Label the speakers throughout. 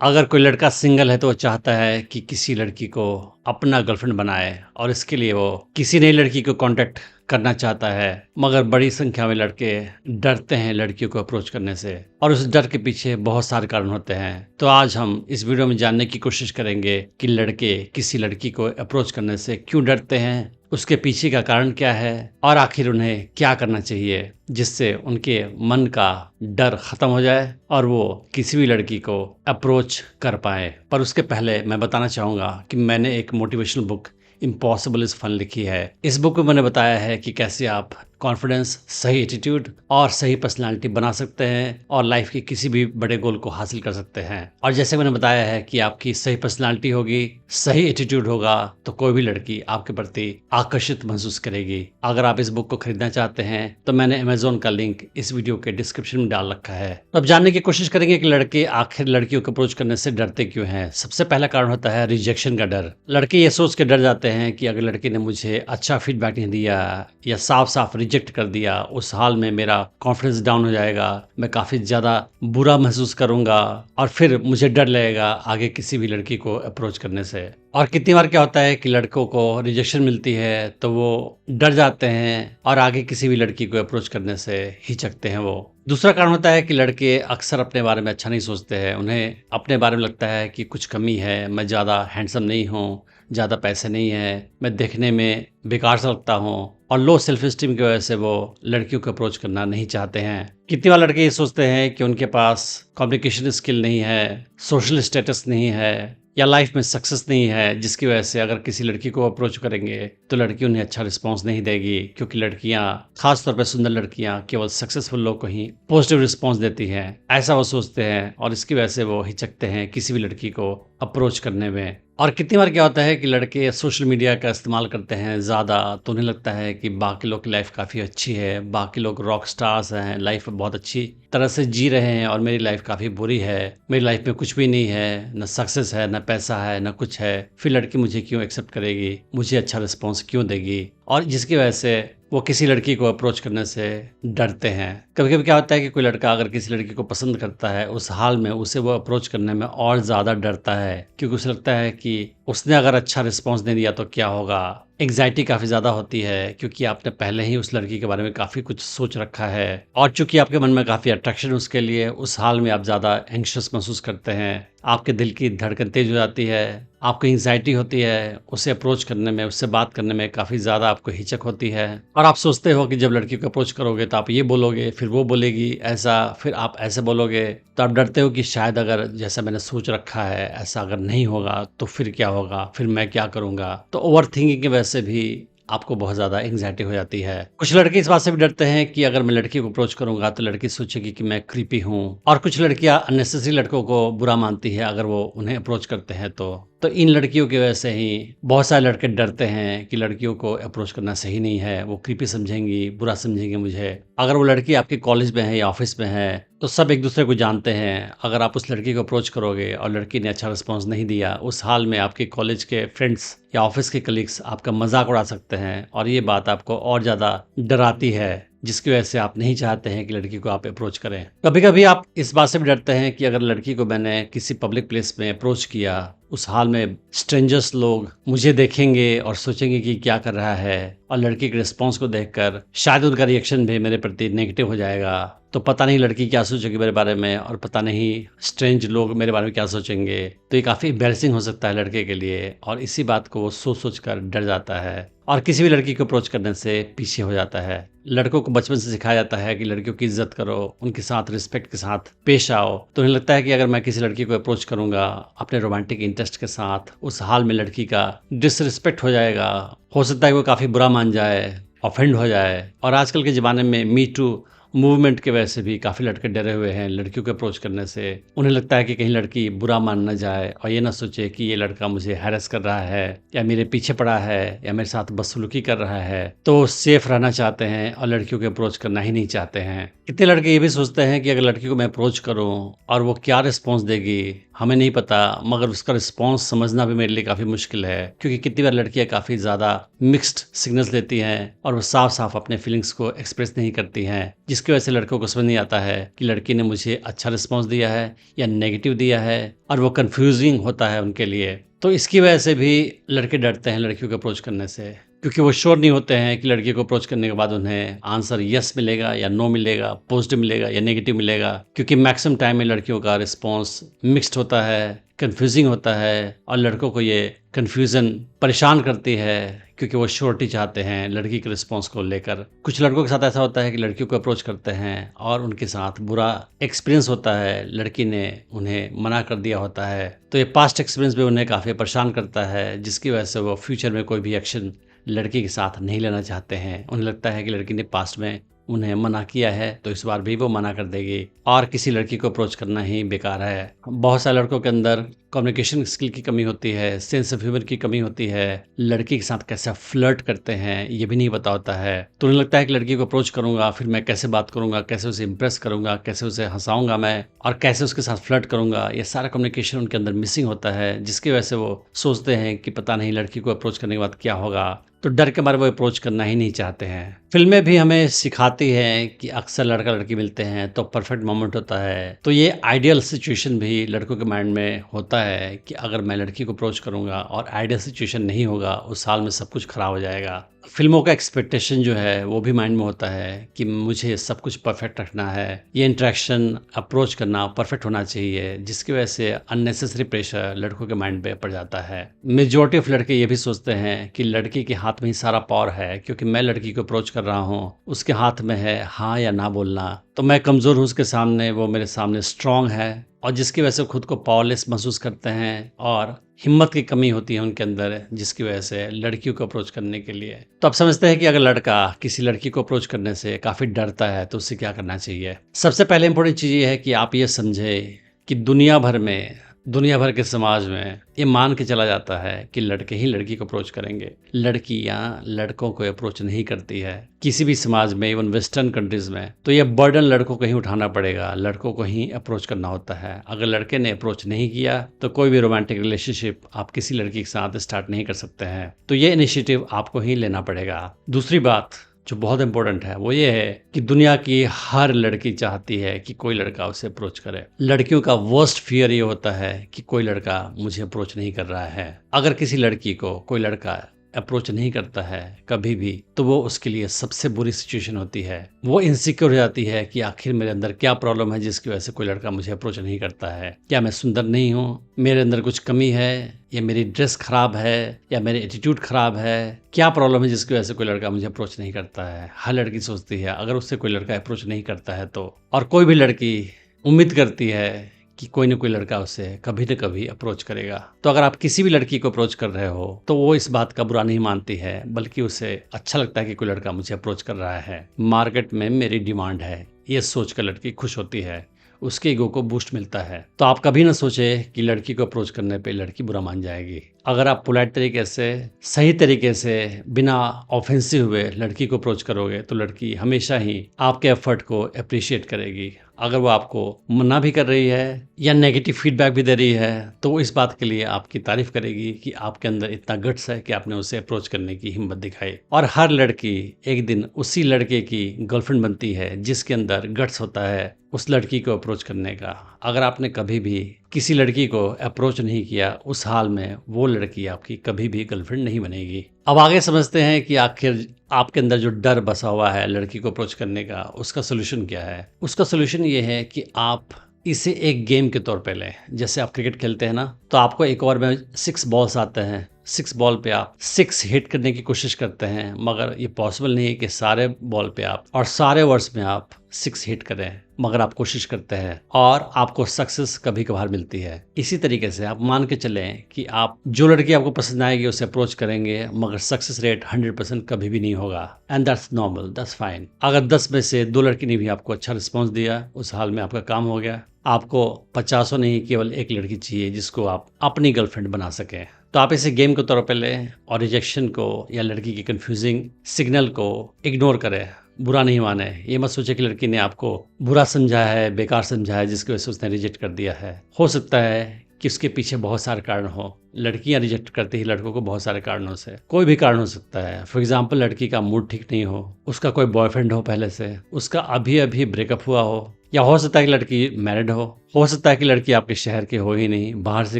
Speaker 1: अगर कोई लड़का सिंगल है तो वो चाहता है कि किसी लड़की को अपना गर्लफ्रेंड बनाए और इसके लिए वो किसी नई लड़की को कांटेक्ट करना चाहता है, मगर बड़ी संख्या में लड़के डरते हैं लड़कियों को अप्रोच करने से और उस डर के पीछे बहुत सारे कारण होते हैं। तो आज हम इस वीडियो में जानने की कोशिश करेंगे कि लड़के किसी लड़की को अप्रोच करने से क्यों डरते हैं, उसके पीछे का कारण क्या है और आखिर उन्हें क्या करना चाहिए जिससे उनके मन का डर खत्म हो जाए और वो किसी भी लड़की को अप्रोच कर पाए। पर उसके पहले मैं बताना चाहूँगा कि मैंने एक motivational book impossible is fun लिखी है। इस बुक में मैंने बताया है कि कैसे आप कॉन्फिडेंस, सही एटीट्यूड और सही पर्सनालिटी बना सकते हैं और लाइफ के किसी भी बड़े गोल को हासिल कर सकते हैं। और जैसे मैंने बताया है कि आपकी सही पर्सनालिटी होगी, सही एटीट्यूड होगा तो कोई भी लड़की आपके प्रति आकर्षित महसूस करेगी। अगर आप इस बुक को खरीदना चाहते हैं तो मैंने अमेज़न का लिंक इस वीडियो के डिस्क्रिप्शन में डाल रखा है। तो अब जानने की कोशिश करेंगे कि लड़के आखिर लड़कियों को अप्रोच करने से डरते क्यों हैं। सबसे पहला कारण होता है रिजेक्शन का डर। लड़के ये सोच के डर जाते हैं कि अगर लड़की ने मुझे अच्छा फीडबैक नहीं दिया या साफ साफ रिजेक्ट कर दिया, उस हाल में मेरा कॉन्फिडेंस डाउन हो जाएगा, मैं काफ़ी ज़्यादा बुरा महसूस करूंगा और फिर मुझे डर लगेगा आगे किसी भी लड़की को अप्रोच करने से। और कितनी बार क्या होता है कि लड़कों को रिजेक्शन मिलती है तो वो डर जाते हैं और आगे किसी भी लड़की को अप्रोच करने से हिचकते हैं वो। दूसरा कारण होता है कि लड़के अक्सर अपने बारे में अच्छा नहीं सोचते हैं। उन्हें अपने बारे में लगता है कि कुछ कमी है, मैं ज़्यादा हैंडसम नहीं हूँ, ज़्यादा पैसे नहीं है, मैं देखने में बेकार सा लगता हूँ और लो सेल्फ स्टीम की वजह से वो लड़कियों को अप्रोच करना नहीं चाहते हैं। कितनी बार लड़के ये सोचते हैं कि उनके पास कम्युनिकेशन स्किल नहीं है, सोशल स्टेटस नहीं है या लाइफ में सक्सेस नहीं है, जिसकी वजह से अगर किसी लड़की को अप्रोच करेंगे तो लड़की उन्हें अच्छा रिस्पांस नहीं देगी, क्योंकि लड़कियां, खासतौर पर सुंदर लड़कियां, केवल सक्सेसफुल लोग को ही पॉजिटिव रिस्पांस देती हैं। ऐसा वो सोचते हैं और इसकी वजह से वो हिचकते हैं किसी भी लड़की को अप्रोच करने में। और कितनी बार क्या होता है कि लड़के सोशल मीडिया का इस्तेमाल करते हैं ज़्यादा, तो उन्हें लगता है कि बाकी लोग की लाइफ काफ़ी अच्छी है, बाकी लोग रॉक स्टार्स हैं, लाइफ बहुत अच्छी तरह से जी रहे हैं और मेरी लाइफ काफ़ी बुरी है, मेरी लाइफ में कुछ भी नहीं है, न सक्सेस है, न पैसा है, न कुछ है, फिर लड़की मुझे क्यों एक्सेप्ट करेगी, मुझे अच्छा रिस्पॉन्स क्यों देगी, और जिसकी वजह से वो किसी लड़की को अप्रोच करने से डरते हैं। कभी कभी क्या होता है कि कोई लड़का अगर किसी लड़की को पसंद करता है, उस हाल में उसे वो अप्रोच करने में और ज़्यादा डरता है, क्योंकि उसे लगता है कि उसने अगर अच्छा रिस्पॉन्स नहीं दिया तो क्या होगा। एंग्जाइटी काफ़ी ज़्यादा होती है क्योंकि आपने पहले ही उस लड़की के बारे में काफ़ी कुछ सोच रखा है और चूंकि आपके मन में काफ़ी अट्रैक्शन उसके लिए, उस हाल में आप ज़्यादा एंग्शियस महसूस करते हैं, आपके दिल की धड़कन तेज हो जाती है, आपको एंग्जाइटी होती है, उसे अप्रोच करने में, उससे बात करने में काफ़ी ज़्यादा आपको हिचक होती है और आप सोचते हो कि जब लड़की को अप्रोच करोगे तो आप ये बोलोगे, फिर वो बोलेगी ऐसा, फिर आप ऐसे बोलोगे, तो आप डरते हो कि शायद अगर जैसा मैंने सोच रखा है ऐसा अगर नहीं होगा तो फिर क्या होगा, फिर मैं क्या करूँगा। तो ओवर थिंकिंग की वजह से भी आपको बहुत ज़्यादा एंग्जाइटी हो जाती है। कुछ लड़के इस बात से भी डरते हैं कि अगर मैं लड़की को अप्रोच करूंगा तो लड़की सोचेगी कि मैं क्रीपी हूँ, और कुछ लड़कियां अननेसेसरी लड़कों को बुरा मानती है अगर वो उन्हें अप्रोच करते हैं तो इन लड़कियों की वजह से ही बहुत सारे लड़के डरते हैं कि लड़कियों को अप्रोच करना सही नहीं है, वो क्रीपी समझेंगी, बुरा समझेंगी मुझे। अगर वो लड़की आपके कॉलेज में है या ऑफिस में है तो सब एक दूसरे को जानते हैं। अगर आप उस लड़की को अप्रोच करोगे और लड़की ने अच्छा रिस्पॉन्स नहीं दिया, उस हाल में आपके कॉलेज के फ्रेंड्स या ऑफिस के कलीग्स आपका मजाक उड़ा सकते हैं और ये बात आपको और ज़्यादा डराती है, जिसकी वजह से आप नहीं चाहते हैं कि लड़की को आप अप्रोच करें। कभी कभी आप इस बात से भी डरते हैं कि अगर लड़की को मैंने किसी पब्लिक प्लेस में अप्रोच किया, उस हाल में स्ट्रेंजर्स लोग मुझे देखेंगे और सोचेंगे कि क्या कर रहा है, और लड़की के रिस्पॉन्स को देखकर शायद उनका रिएक्शन भी मेरे प्रति नेगेटिव हो जाएगा, तो पता नहीं लड़की क्या सोचेगी मेरे बारे में और पता नहीं स्ट्रेंज लोग मेरे बारे में क्या सोचेंगे। तो ये काफ़ी एम्बैरेसिंग हो सकता है लड़के के लिए और इसी बात को वो सोच सोच कर डर जाता है और किसी भी लड़की को अप्रोच करने से पीछे हो जाता है। लड़कों को बचपन से सिखाया जाता है कि लड़कियों की इज्जत करो, उनके साथ रिस्पेक्ट के साथ पेश आओ, तो उन्हें लगता है कि अगर मैं किसी लड़की को अप्रोच करूंगा अपने रोमांटिक इंटरेस्ट के साथ, उस हाल में लड़की का डिसरिस्पेक्ट हो जाएगा, हो सकता है वो काफ़ी बुरा मान जाए, ऑफेंड हो जाए। और आजकल के ज़माने में मी टू मूवमेंट की वजह से भी काफ़ी लड़के डरे हुए हैं लड़कियों को अप्रोच करने से। उन्हें लगता है कि कहीं लड़की बुरा मान न जाए और ये ना सोचे कि ये लड़का मुझे हैरेस कर रहा है या मेरे पीछे पड़ा है या मेरे साथ बदसलूकी कर रहा है, तो सेफ रहना चाहते हैं और लड़कियों को अप्रोच करना ही नहीं चाहते हैं। कितने लड़के ये भी सोचते हैं कि अगर लड़की को मैं अप्रोच करूं और वो क्या रिस्पॉन्स देगी हमें नहीं पता, मगर उसका रिस्पॉन्स समझना भी मेरे लिए काफ़ी मुश्किल है, क्योंकि कितनी बार लड़कियां काफ़ी ज़्यादा मिक्स्ड सिग्नल्स देती हैं और वो साफ साफ अपने फीलिंग्स को एक्सप्रेस नहीं करती हैं। जिसकी वजह से लड़कों को समझ नहीं आता है कि लड़की ने मुझे अच्छा रिस्पॉन्स दिया है या नेगेटिव दिया है, और वो कन्फ्यूजिंग होता है उनके लिए। तो इसकी वजह से भी लड़के डरते हैं लड़कियों को अप्रोच करने से, क्योंकि वो श्योर नहीं होते हैं कि लड़की को अप्रोच करने के बाद उन्हें आंसर यस मिलेगा या नो मिलेगा, पॉजिटिव मिलेगा या नेगेटिव मिलेगा, क्योंकि मैक्सिमम टाइम में लड़कियों का रिस्पॉन्स मिक्स्ड होता है, कन्फ्यूजिंग होता है, और लड़कों को ये कन्फ्यूज़न परेशान करती है क्योंकि वो श्योरिटी चाहते हैं लड़की के रिस्पॉन्स को लेकर। कुछ लड़कों के साथ ऐसा होता है कि लड़कियों को अप्रोच करते हैं और उनके साथ बुरा एक्सपीरियंस होता है, लड़की ने उन्हें मना कर दिया होता है, तो ये पास्ट एक्सपीरियंस भी उन्हें काफ़ी परेशान करता है, जिसकी वजह से वो फ्यूचर में कोई भी एक्शन लड़की के साथ नहीं लेना चाहते हैं। उन्हें लगता है कि लड़की ने पास्ट में उन्हें मना किया है तो इस बार भी वो मना कर देगी, और किसी लड़की को अप्रोच करना ही बेकार है। बहुत सारे लड़कों के अंदर कम्युनिकेशन स्किल की कमी होती है, सेंस ऑफ ह्यूमर की कमी होती है, लड़की के साथ कैसे फ्लर्ट करते हैं ये भी नहीं पता होता है। तो उन्हें लगता है कि लड़की को अप्रोच करूंगा, फिर मैं कैसे बात करूंगा, कैसे उसे इंप्रेस करूंगा, कैसे उसे हंसाऊंगा मैं, और कैसे उसके साथ फ्लर्ट करूंगा, ये सारा कम्युनिकेशन उनके अंदर मिसिंग होता है, जिसकी वजह से वो सोचते हैं कि पता नहीं लड़की को अप्रोच करने के बाद क्या होगा, तो डर के मारे वो अप्रोच करना ही नहीं चाहते हैं। फिल्में भी हमें सिखाती हैं कि अक्सर लड़का लड़की मिलते हैं तो परफेक्ट मोमेंट होता है, तो ये आइडियल सिचुएशन भी लड़कों के माइंड में होता है कि अगर मैं लड़की को अप्रोच करूंगा और आइडियल सिचुएशन नहीं होगा, उस हाल में सब कुछ खराब हो जाएगा। फिल्मों का एक्सपेक्टेशन जो है वो भी माइंड में होता है कि मुझे सब कुछ परफेक्ट रखना है, ये इंटरेक्शन अप्रोच करना परफेक्ट होना चाहिए, जिसकी वजह से अननेसेसरी प्रेशर लड़कों के माइंड पे पड़ जाता है। मेजॉरिटी ऑफ लड़के ये भी सोचते हैं कि लड़की के हाथ में ही सारा पावर है, क्योंकि मैं लड़की को अप्रोच कर रहा हूँ, उसके हाथ में है हाँ या ना बोलना, तो मैं कमज़ोर हूँ उसके सामने, वो मेरे सामने स्ट्रांग है, और जिसकी वजह से खुद को पावरलेस महसूस करते हैं और हिम्मत की कमी होती है उनके अंदर, जिसकी वजह से लड़कियों को अप्रोच करने के लिए। तो आप समझते हैं कि अगर लड़का किसी लड़की को अप्रोच करने से काफ़ी डरता है तो उससे क्या करना चाहिए। सबसे पहले इंपॉर्टेंट चीज़ ये है कि आप ये समझे कि दुनिया भर के समाज में ये मान के चला जाता है कि लड़के ही लड़की को अप्रोच करेंगे, लड़कियां लड़कों को अप्रोच नहीं करती है किसी भी समाज में, इवन वेस्टर्न कंट्रीज में। तो ये बर्डन लड़कों को ही उठाना पड़ेगा, लड़कों को ही अप्रोच करना होता है। अगर लड़के ने अप्रोच नहीं किया तो कोई भी रोमांटिक रिलेशनशिप आप किसी लड़की के साथ स्टार्ट नहीं कर सकते हैं, तो ये इनिशिएटिव आपको ही लेना पड़ेगा। दूसरी बात जो बहुत इंपॉर्टेंट है वो ये है कि दुनिया की हर लड़की चाहती है कि कोई लड़का उसे अप्रोच करे। लड़कियों का वर्स्ट फियर ये होता है कि कोई लड़का मुझे अप्रोच नहीं कर रहा है। अगर किसी लड़की को कोई लड़का अप्रोच नहीं करता है कभी भी, तो वो उसके लिए सबसे बुरी सिचुएशन होती है। वो इनसिक्योर हो जाती है कि आखिर मेरे अंदर क्या प्रॉब्लम है जिसकी वजह से कोई लड़का मुझे अप्रोच नहीं करता है। क्या मैं सुंदर नहीं हूँ, मेरे अंदर कुछ कमी है, या मेरी ड्रेस खराब है, या मेरी एटीट्यूड खराब है, क्या प्रॉब्लम है जिसकी वजह से कोई लड़का मुझे अप्रोच नहीं करता है। हर लड़की सोचती है अगर उससे कोई लड़का अप्रोच नहीं करता है तो, और कोई भी लड़की उम्मीद करती है कि कोई न कोई लड़का उसे कभी न कभी अप्रोच करेगा। तो अगर आप किसी भी लड़की को अप्रोच कर रहे हो तो वो इस बात का बुरा नहीं मानती है, बल्कि उसे अच्छा लगता है कि कोई लड़का मुझे अप्रोच कर रहा है, मार्केट में मेरी डिमांड है, ये सोचकर लड़की खुश होती है, उसके ईगो को बूस्ट मिलता है। तो आप कभी ना सोचे कि लड़की को अप्रोच करने पे लड़की बुरा मान जाएगी। अगर आप पोलाइट तरीके से, सही तरीके से, बिना ऑफेंसिव हुए लड़की को अप्रोच करोगे तो लड़की हमेशा ही आपके एफर्ट को अप्रिशिएट करेगी। अगर वो आपको मना भी कर रही है या नेगेटिव फीडबैक भी दे रही है तो वो इस बात के लिए आपकी तारीफ करेगी कि आपके अंदर इतना गट्स है कि आपने उसे अप्रोच करने की हिम्मत दिखाई। और हर लड़की एक दिन उसी लड़के की गर्लफ्रेंड बनती है जिसके अंदर गट्स होता है उस लड़की को अप्रोच करने का। अगर आपने कभी भी किसी लड़की को अप्रोच नहीं किया, उस हाल में वो लड़की आपकी कभी भी गर्लफ्रेंड नहीं बनेगी। अब आगे समझते हैं कि आखिर आपके अंदर जो डर बसा हुआ है लड़की को अप्रोच करने का, उसका सोल्यूशन क्या है। उसका सोल्यूशन ये है कि आप इसे एक गेम के तौर पे लें। जैसे आप क्रिकेट खेलते हैं ना, तो आपको एक ओवर में 6 बॉल्स आते हैं, 6 बॉल पे आप 6 हिट करने की कोशिश करते हैं, मगर ये पॉसिबल नहीं है कि सारे बॉल पे आप और सारे ओवर्स में आप 6 हिट करें, मगर आप कोशिश करते हैं और आपको सक्सेस कभी कभार मिलती है। इसी तरीके से आप मान के चलें कि आप जो लड़की आपको पसंद आएगी उसे अप्रोच करेंगे, मगर सक्सेस रेट 100% कभी भी नहीं होगा, and that's normal, that's fine. अगर 10 में से 2 लड़की ने भी आपको अच्छा रिस्पॉन्स दिया, उस हाल में आपका काम हो गया। आपको 50 नहीं, केवल एक लड़की चाहिए जिसको आप अपनी गर्लफ्रेंड बना सकें। तो आप इसे गेम के तौर पर लें और रिजेक्शन को या लड़की की कंफ्यूजिंग सिग्नल को इग्नोर करें, बुरा नहीं माने। ये मत सोचे कि लड़की ने आपको बुरा समझा है, बेकार समझा है, जिसकी वजह से उसने रिजेक्ट कर दिया है। हो सकता है कि उसके पीछे बहुत सारे कारण हो। लड़कियां रिजेक्ट करती हैं लड़कों को बहुत सारे कारणों से, कोई भी कारण हो सकता है। फॉर एग्जाम्पल, लड़की का मूड ठीक नहीं हो, उसका कोई बॉयफ्रेंड हो पहले से, उसका अभी अभी ब्रेकअप हुआ हो, या हो सकता है कि लड़की मैरिड हो सकता है कि लड़की आपके शहर की हो ही नहीं, बाहर से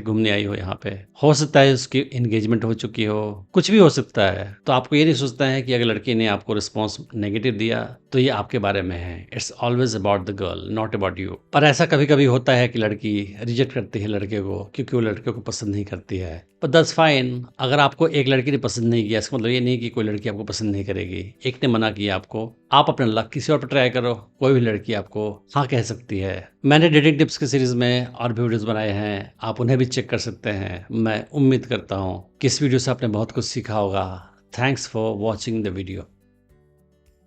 Speaker 1: घूमने आई हो यहाँ पे, हो सकता है उसकी एंगेजमेंट हो चुकी हो, कुछ भी हो सकता है। तो आपको ये नहीं सोचना है कि अगर लड़की ने आपको रिस्पॉन्स नेगेटिव दिया तो ये आपके बारे में है। It's always about the girl, not about you. पर ऐसा कभी कभी होता है कि लड़की रिजेक्ट करती है लड़के को क्योंकि वो लड़के को पसंद नहीं करती है। पर दैट्स फाइन। अगर आपको एक लड़की ने पसंद नहीं किया, इसका मतलब ये नहीं कि कोई लड़की आपको पसंद नहीं करेगी। एक ने मना किया आपको, आप अपना लक किसी और पर ट्राई करो, कोई भी लड़की आपको हाँ कह सकती है। मैंने डेटिंग टिप्स की सीरीज में और भी वीडियोस बनाए हैं, आप उन्हें भी चेक कर सकते हैं। मैं उम्मीद करता हूँ कि इस वीडियो से आपने बहुत कुछ सीखा होगा। Thanks for watching the video.